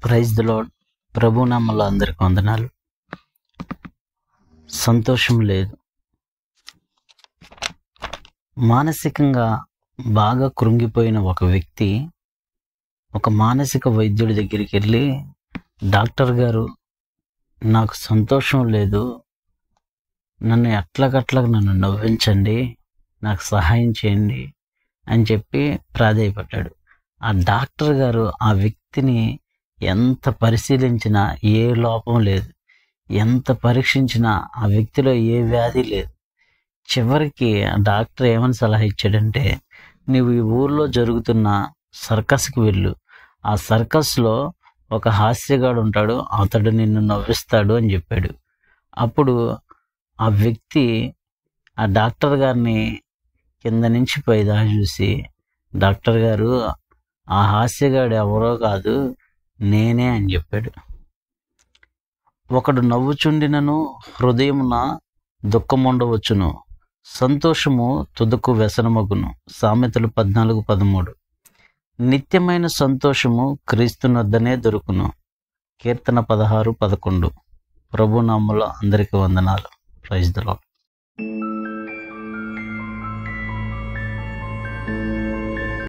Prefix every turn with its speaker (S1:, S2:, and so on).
S1: Praise the lord. ప్రభు నామములో అందరికి వందనాలు. సంతోషం లేదు. మానసికంగా బాగా కృంగిపోయిన ఒక వ్యక్తి ఒక మానసిక వైద్యుడి దగ్గరికి వెళ్ళి, డాక్టర్ గారు నాకు సంతోషం లేదు, నన్ను నన్ను నవ్వించండి, నాకు సహాయం చేయండి అని చెప్పి ప్రాధేయపడ్డాడు. ఆ డాక్టర్ గారు ఆ వ్యక్తిని ఎంత పరిశీలించినా ఏ లోపం లేదు, ఎంత పరీక్షించినా ఆ వ్యక్తిలో ఏ వ్యాధి లేదు. చివరికి ఆ డాక్టర్ ఏమని సలహా ఇచ్చాడంటే, నువ్వు ఈ ఊర్లో జరుగుతున్న సర్కస్కి వెళ్ళు, ఆ సర్కస్లో ఒక హాస్యగాడు ఉంటాడు, అతడు నిన్ను నవ్విస్తాడు అని చెప్పాడు. అప్పుడు ఆ వ్యక్తి ఆ డాక్టర్ గారిని కింద నుంచి పైదాకా చూసి, డాక్టర్ గారు ఆ హాస్యగాడు ఎవరో కాదు, నేనే అని చెప్పాడు. ఒకడు నవ్వుచుండినను హృదయమున దుఃఖముండవచ్చును, సంతోషము తుదకు వ్యసనమగును. సామెతలు 14:13. నిత్యమైన సంతోషము క్రీస్తునొద్దనే దొరుకును. కీర్తన 16:11. ప్రభు నామములో అందరికీ వందనాలు. Praise the lord.